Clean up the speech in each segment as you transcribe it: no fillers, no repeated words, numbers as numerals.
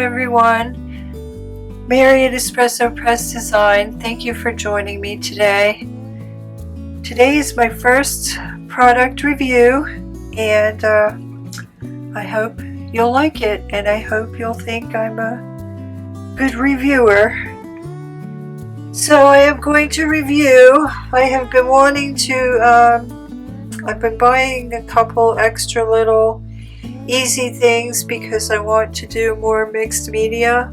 everyone, Mary at Espresso Press Design. Thank you for joining me today. Today is my first product review, and I hope you'll like it, and I hope you'll think I'm a good reviewer. So I am going to review. I have been wanting to, I've been buying a couple extra little easy things because I want to do more mixed media,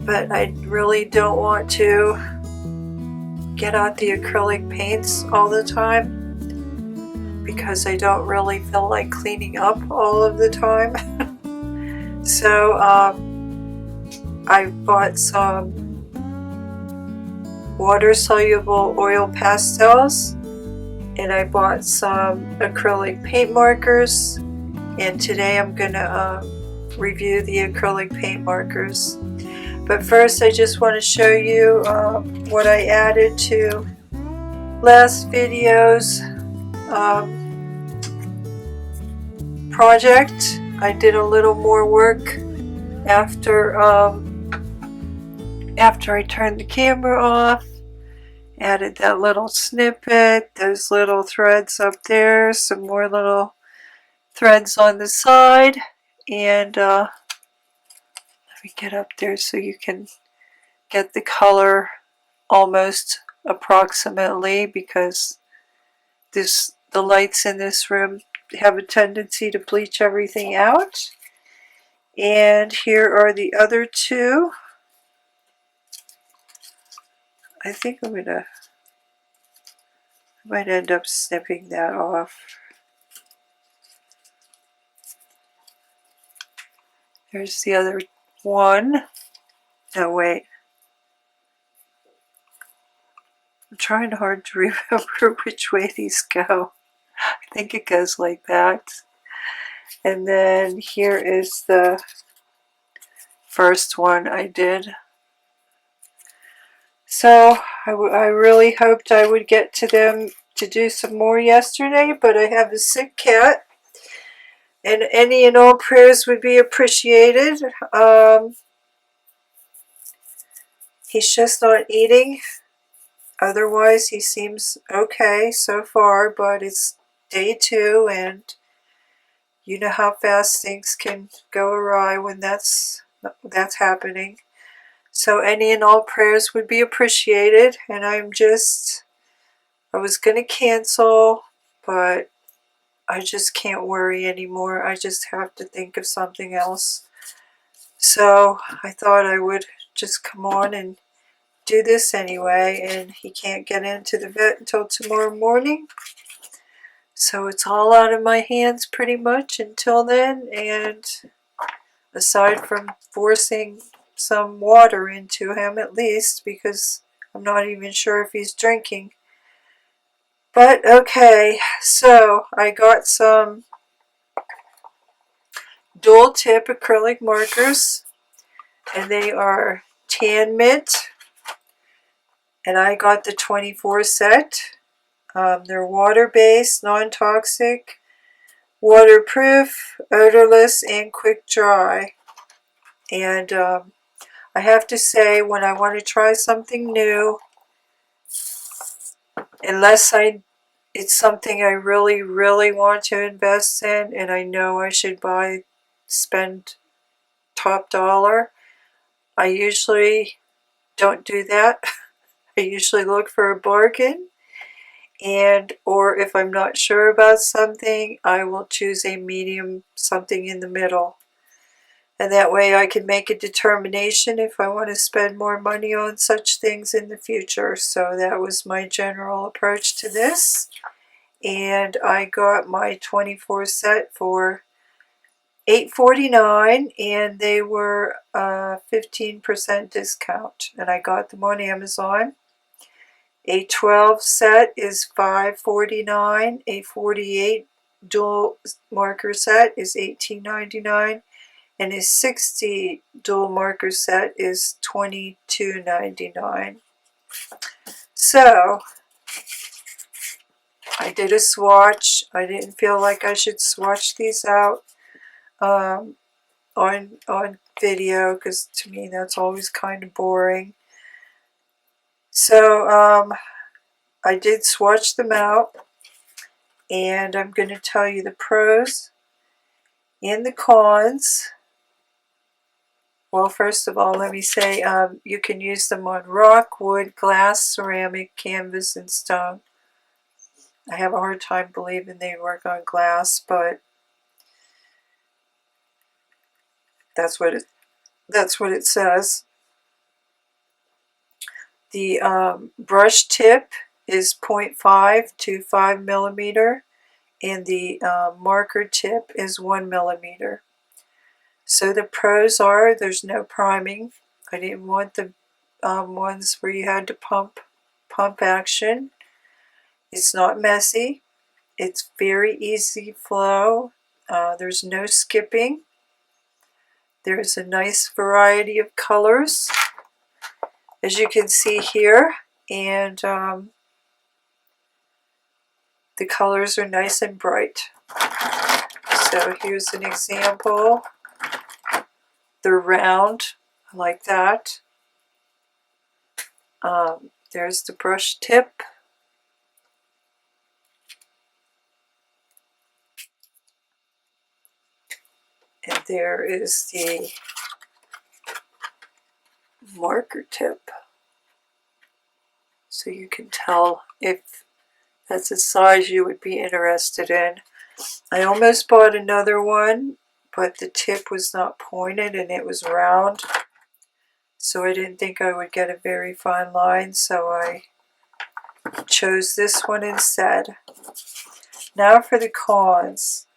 but I really don't want to get out the acrylic paints all the time because I don't really feel like cleaning up all of the time. So I bought some water-soluble oil pastels, and I bought some acrylic paint markers, and today I'm gonna review the acrylic paint markers. But first I just want to show you what I added to last video's project. I did a little more work after I turned the camera off. Added that little snippet, those little threads up there, some more little threads on the side, and let me get up there so you can get the color almost approximately, because the lights in this room have a tendency to bleach everything out. And here are the other two. I think I might end up snipping that off. There's the other one. No, wait. I'm trying hard to remember which way these go. I think it goes like that. And then here is the first one I did. So I really hoped I would get to them to do some more yesterday, but I have a sick cat, and any and all prayers would be appreciated. He's just not eating. Otherwise, he seems okay so far, but it's day 2, and you know how fast things can go awry when that's happening. So any and all prayers would be appreciated, and I was going to cancel, but I just can't worry anymore. I just have to think of something else. So I thought I would just come on and do this anyway, and he can't get into the vet until tomorrow morning. So it's all out of my hands pretty much until then, and aside from forcing some water into him at least, because I'm not even sure if he's drinking. But okay, so I got some dual tip acrylic markers, and they are Tanmit, and I got the 24 set. They're water-based, non-toxic, waterproof, odorless, and quick dry. And I have to say, when I want to try something new, unless it's something I really, really want to invest in, and I know I should spend top dollar, I usually don't do that. I usually look for a bargain, or if I'm not sure about something, I will choose a medium, something in the middle. And that way I can make a determination if I want to spend more money on such things in the future. So that was my general approach to this. And I got my 24 set for $8.49, and they were 15% discount. And I got them on Amazon. A 12 set is $5.49. A 48 dual marker set is $18.99. And a 60 dual marker set is $22.99. So I did a swatch. I didn't feel like I should swatch these out on video, because to me that's always kind of boring. So I did swatch them out, and I'm going to tell you the pros and the cons. Well, first of all, let me say you can use them on rock, wood, glass, ceramic, canvas, and stone. I have a hard time believing they work on glass, but that's what it says. The brush tip is 0.5 to 5 millimeter, and the marker tip is 1 millimeter. So the pros are there's no priming. I didn't want the ones where you had to pump action. It's not messy. It's very easy flow. There's no skipping. There's a nice variety of colors, as you can see here, and the colors are nice and bright. So here's an example. They're round, like that. There's the brush tip. And there is the marker tip. So you can tell if that's a size you would be interested in. I almost bought another one, but the tip was not pointed and it was round. So I didn't think I would get a very fine line, so I chose this one instead. Now for the cons.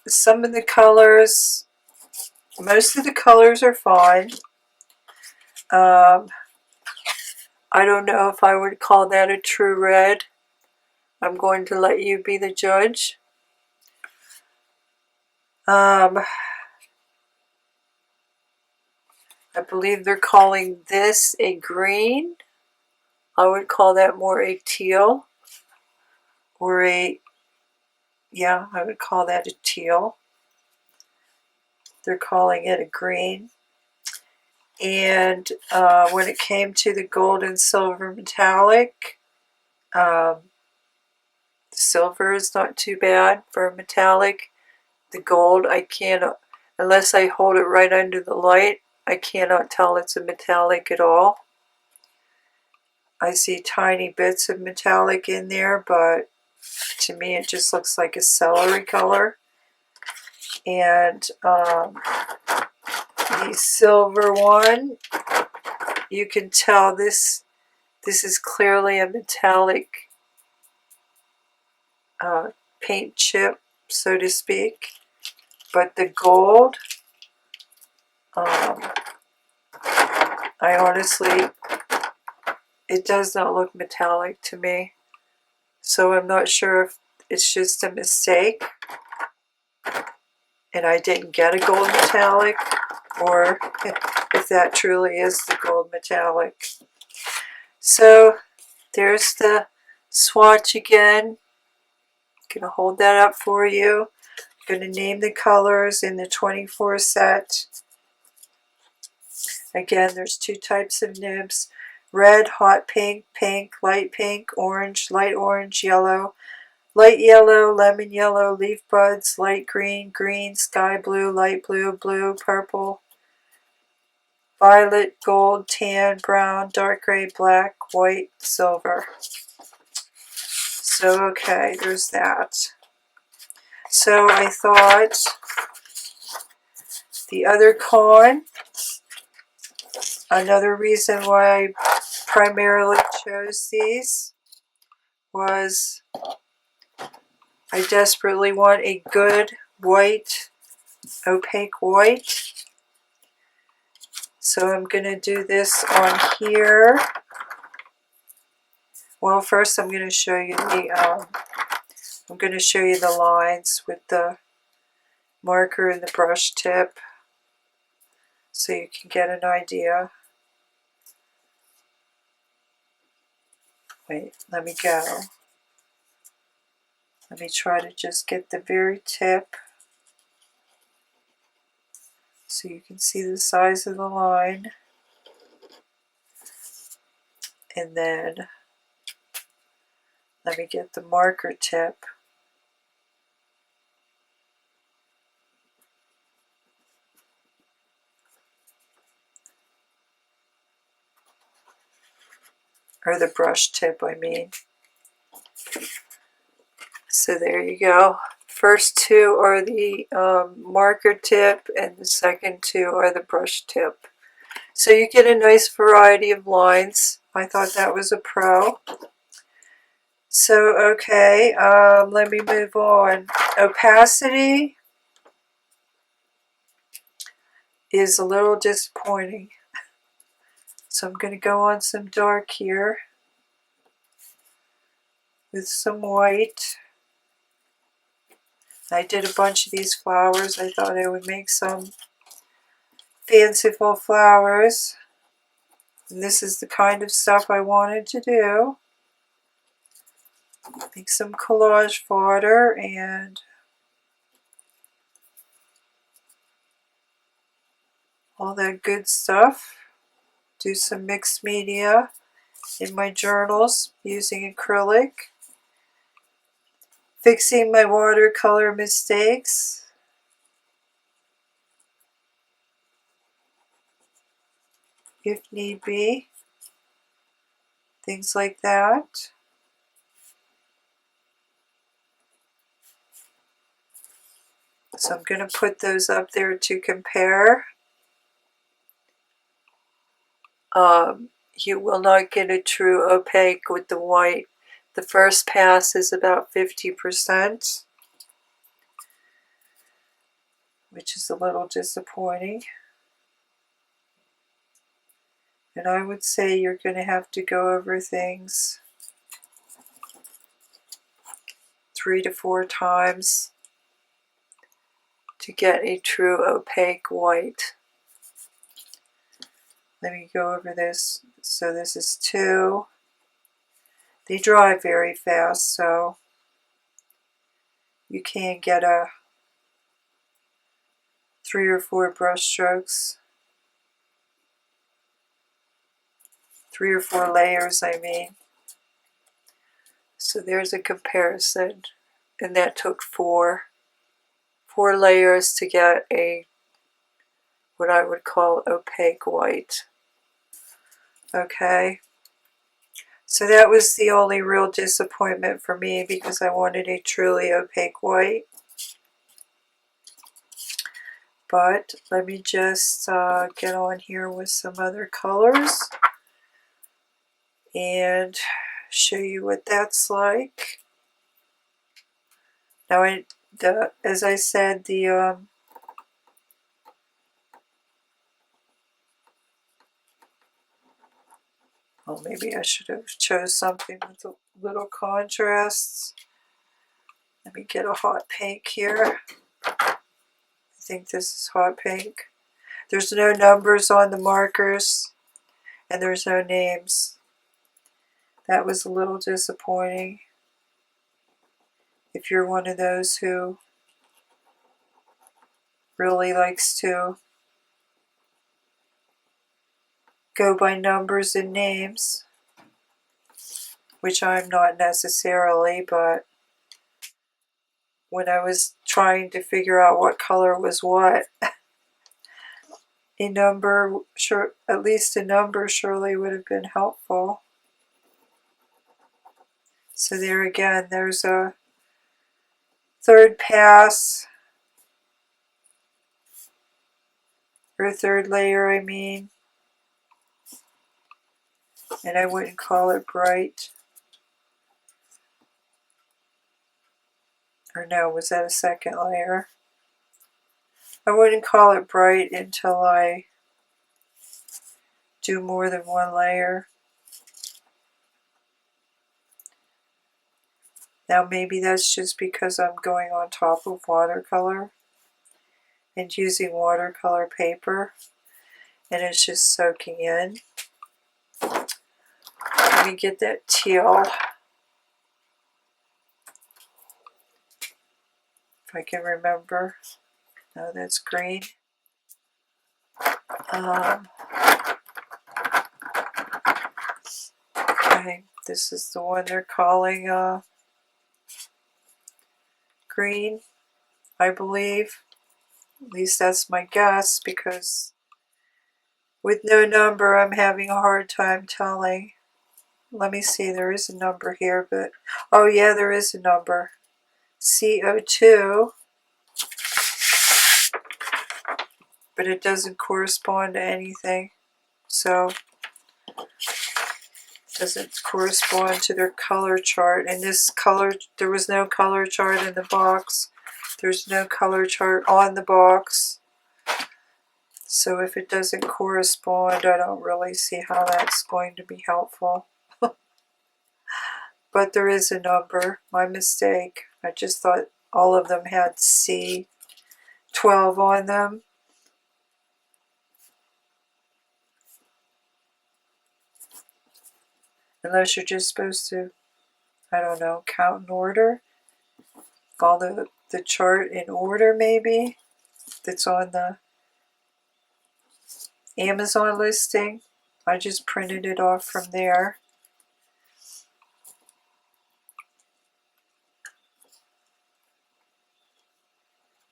Some of the colors, most of the colors are fine. I don't know if I would call that a true red. I'm going to let you be the judge. I believe they're calling this a green. I would call that more a teal. Or I would call that a teal. They're calling it a green. And when it came to the gold and silver metallic, silver is not too bad for a metallic. The gold, I can't, unless I hold it right under the light, I cannot tell it's a metallic at all. I see tiny bits of metallic in there, but to me it just looks like a celery color. And the silver one, you can tell this is clearly a metallic paint chip, so to speak. But the gold, I honestly, it does not look metallic to me. So I'm not sure if it's just a mistake and I didn't get a gold metallic, or if that truly is the gold metallic. So there's the swatch again. I'm going to hold that up for you. I'm going to name the colors in the 24 set. Again, there's two types of nibs: red, hot pink, pink, light orange, yellow, light yellow, lemon yellow, leaf buds, light green, green, sky blue, light blue, blue, purple, violet, gold, tan, brown, dark gray, black, white, silver. So okay, there's that. So I thought the other con, another reason why I primarily chose these, was I desperately want a good white, opaque white. So I'm going to do this on here. Well, first I'm going to show you the lines with the marker and the brush tip, so you can get an idea. Wait, let me go. Let me try to just get the very tip. so you can see the size of the line. And then let me get the marker tip. Or the brush tip, I mean. So there you go. First two are the marker tip, and the second two are the brush tip. So you get a nice variety of lines. I thought that was a pro. So, okay, let me move on. Opacity is a little disappointing. So I'm going to go on some dark here with some white. I did a bunch of these flowers. I thought I would make some fanciful flowers. And this is the kind of stuff I wanted to do. Make some collage fodder and all that good stuff. Do some mixed media in my journals using acrylic. Fixing my watercolor mistakes. If need be. Things like that. So I'm going to put those up there to compare. You will not get a true opaque with the white. The first pass is about 50%, which is a little disappointing. And I would say you're going to have to go over things 3 to 4 times to get a true opaque white. Let me go over this. So this is 2. They dry very fast, so you can get a 3 or 4 brush strokes. 3 or 4 layers, I mean. So there's a comparison. And that took 4 layers to get a what I would call opaque white. Okay. So that was the only real disappointment for me because I wanted a truly opaque white. But let me just get on here with some other colors and show you what that's like. Now, as I said, the well, maybe I should have chose something with a little contrasts. Let me get a hot pink here. I think this is hot pink. There's no numbers on the markers, and there's no names. That was a little disappointing. If you're one of those who really likes to go by numbers and names, which I'm not necessarily, but when I was trying to figure out what color was what, a number, sure, at least a number surely would have been helpful. So there again, there's a third pass, or a third layer, I mean, and I wouldn't call it bright. Or no, was that a second layer? I wouldn't call it bright until I do more than one layer. Now maybe that's just because I'm going on top of watercolor and using watercolor paper and it's just soaking in. Let me get that teal, if I can remember. No, that's green. Okay, this is the one they're calling green, I believe. At least that's my guess, because with no number I'm having a hard time telling. Let me see, there is a number here, but oh yeah, there is a number. CO2, but it doesn't correspond to anything. So it doesn't correspond to their color chart. And this color, there was no color chart in the box. There's no color chart on the box. So if it doesn't correspond, I don't really see how that's going to be helpful. But there is a number. My mistake. I just thought all of them had C12 on them. Unless you're just supposed to, I don't know, count in order. All the chart in order, maybe, that's on the Amazon listing. I just printed it off from there.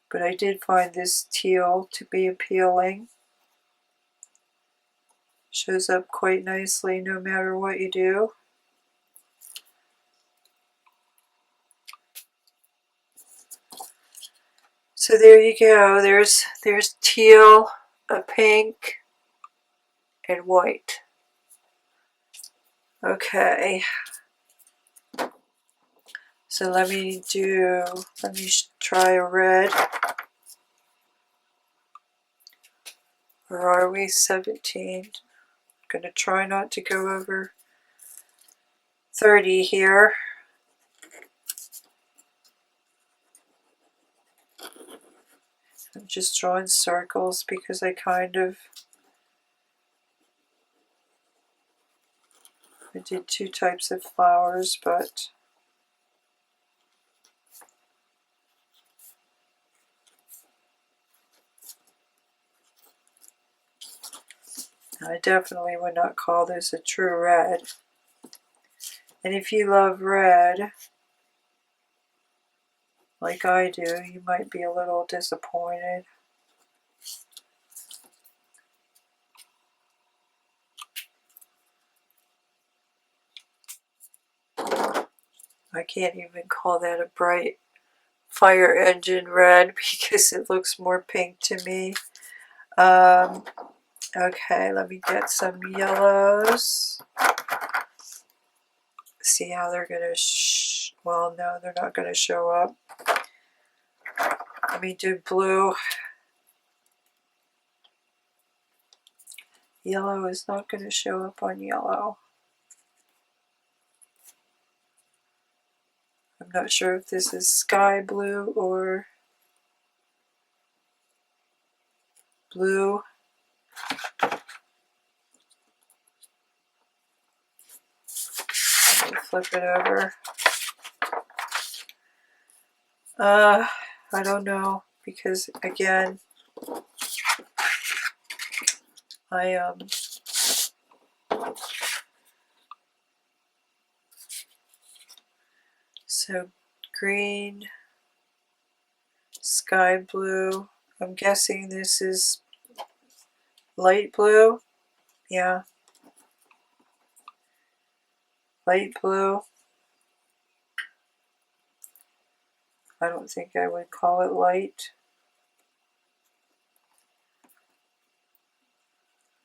But I did find this teal to be appealing. Shows up quite nicely no matter what you do. So there you go. There's teal, a pink, and white. Okay. So let me try a red. Where are we? 17. I'm going to try not to go over 30 here. I'm just drawing circles because I did two types of flowers, but I definitely would not call this a true red. And if you love red, like I do, you might be a little disappointed. I can't even call that a bright fire engine red because it looks more pink to me. Okay, let me get some yellows. See how they're going to, well, no, they're not going to show up. Let me do blue. Yellow is not going to show up on yellow. I'm not sure if this is sky blue or blue. Let me flip it over. I don't know, because again, so green, sky blue. I'm guessing this is light blue. Yeah. Light blue. I don't think I would call it light.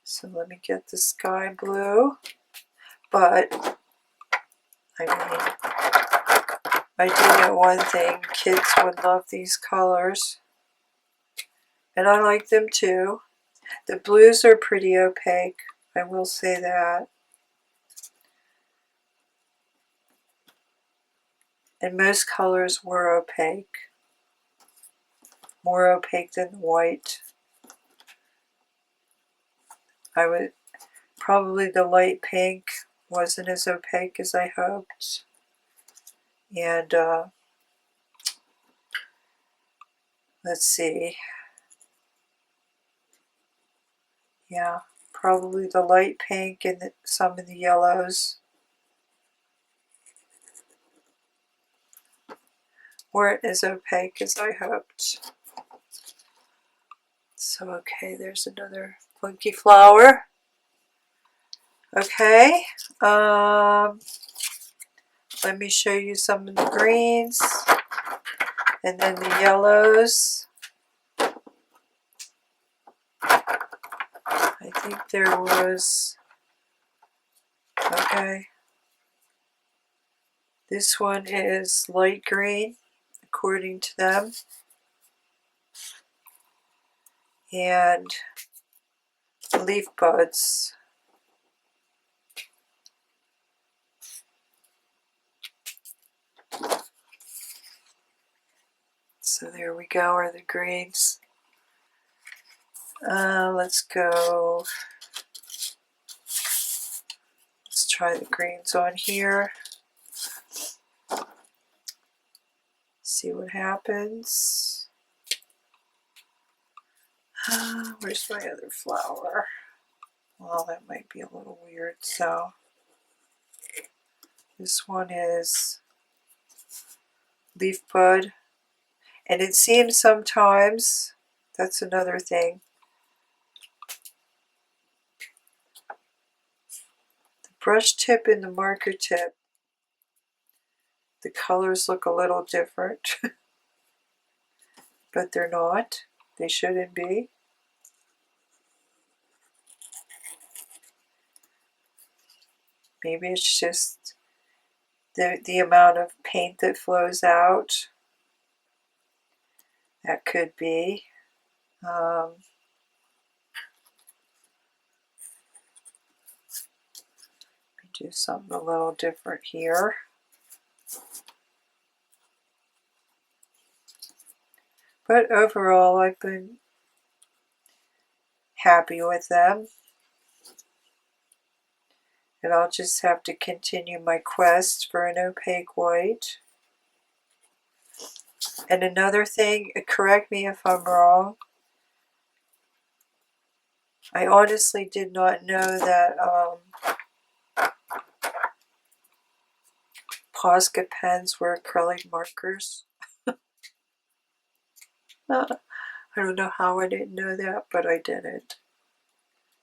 So let me get the sky blue. But, I mean, I do know one thing, kids would love these colors. And I like them too. The blues are pretty opaque, I will say that. And most colors were opaque. More opaque than white. Probably the light pink wasn't as opaque as I hoped. And let's see. Yeah, probably the light pink and some of the yellows weren't as opaque as I hoped. So okay, there's another funky flower. Okay, let me show you some of the greens and then the yellows. I think there was, okay, this one is light green according to them, and leaf buds. So there we go, are the greens. Let's go, let's try the greens on here. See what happens. Where's my other flower? Well, that might be a little weird, so this one is leaf bud. And it seems sometimes, that's another thing, the brush tip and the marker tip, the colors look a little different, but they're not. They shouldn't be. Maybe it's just the amount of paint that flows out. That could be. Do something a little different here. But overall, I've been happy with them. And I'll just have to continue my quest for an opaque white. And another thing, correct me if I'm wrong, I honestly did not know that Posca pens were acrylic markers. I don't know how I didn't know that, but I didn't.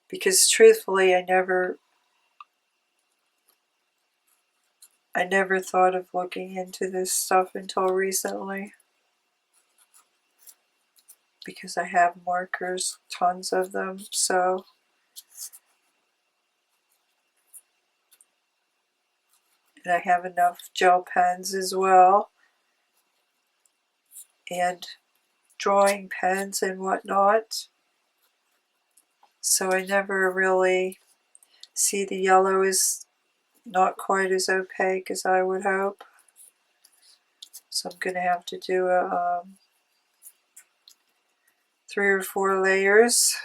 Because truthfully, I never thought of looking into this stuff until recently. Because I have markers, tons of them, so. And I have enough gel pens as well. And drawing pens and whatnot. So I never really see the yellow is not quite as opaque as I would hope. So I'm going to have to do a 3 or 4 layers.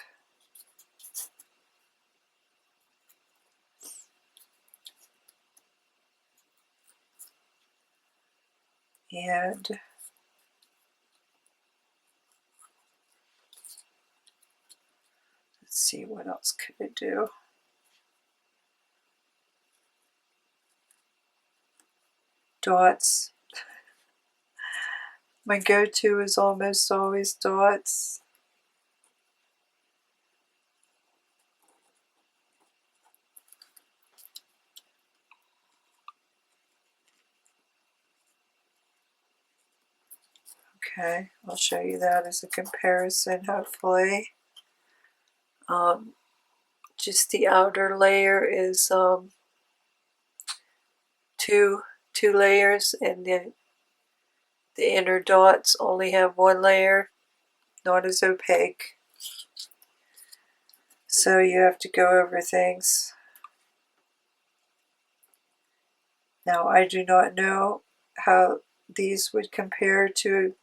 And let's see, what else could I do? Dots. My go-to is almost always dots. Okay, I'll show you that as a comparison, hopefully. Just the outer layer is two layers, and then the inner dots only have 1 layer, not as opaque. So you have to go over things. Now I do not know how these would compare to a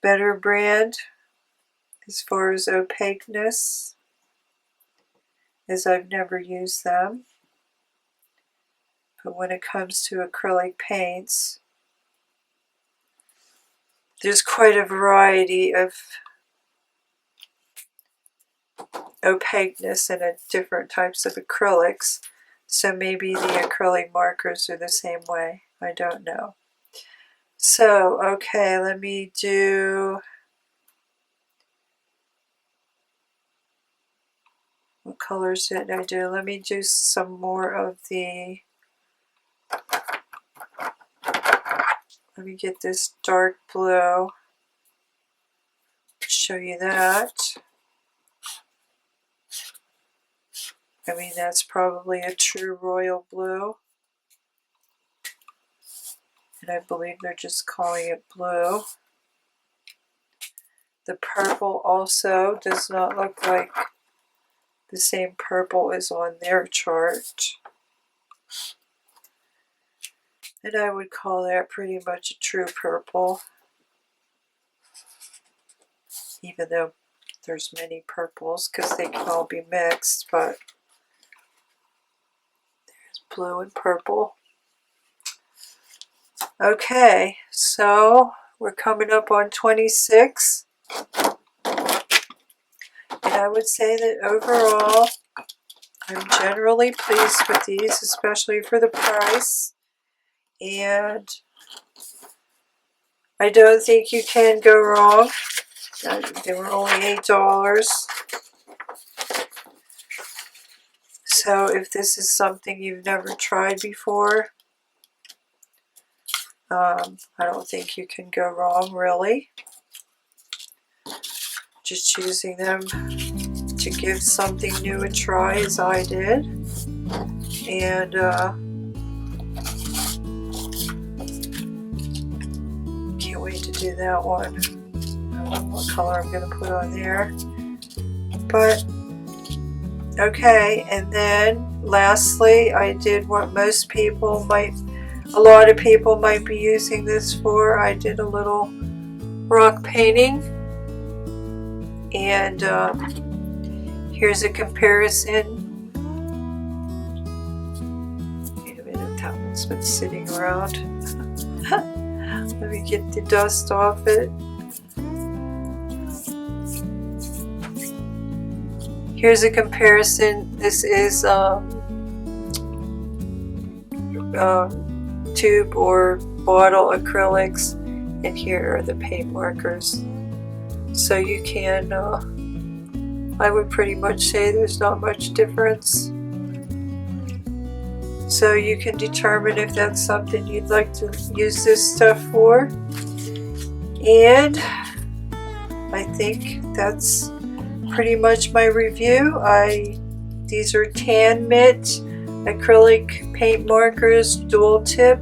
better brand as far as opaqueness, as I've never used them. But when it comes to acrylic paints, there's quite a variety of opaqueness in different types of acrylics. So maybe the acrylic markers are the same way. I don't know. So, okay, let me do... What colors did I do? Let me do some more of the... Let me get this dark blue. Show you that. I mean, that's probably a true royal blue. And I believe they're just calling it blue. The purple also does not look like the same purple as on their chart. And I would call that pretty much a true purple. Even though there's many purples, because they can all be mixed, but there's blue and purple. Okay, so we're coming up on 26. And I would say that overall, I'm generally pleased with these, especially for the price. And I don't think you can go wrong. They were only $8. So if this is something you've never tried before, I don't think you can go wrong, really. Just choosing them to give something new a try, as I did. And can't wait to do that one. I don't know what color I'm going to put on there. But, okay, and then lastly, I did what most people might, a lot of people might be using this for. I did a little rock painting. And here's a comparison. Wait a minute, that one's been sitting around. Let me get the dust off it. Here's a comparison. This is tube or bottle acrylics, and here are the paint markers. So you can, I would pretty much say there's not much difference. So you can determine if that's something you'd like to use this stuff for. And I think that's pretty much my review. These are Tanmit Acrylic paint markers, dual tip.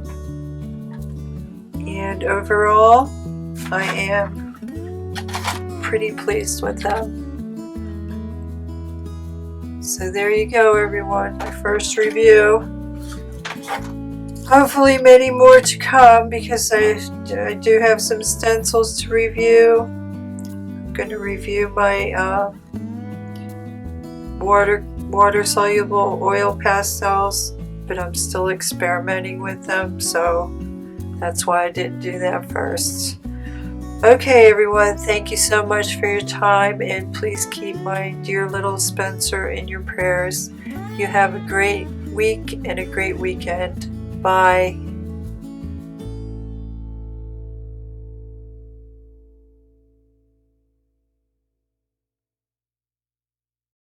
And overall, I am pretty pleased with them. So there you go, everyone, my first review. Hopefully many more to come, because I do have some stencils to review. I'm going to review my water soluble oil pastels, but I'm still experimenting with them, so that's why I didn't do that first. Okay, everyone, thank you so much for your time, and please keep my dear little Spencer in your prayers. You have a great week and a great weekend. Bye.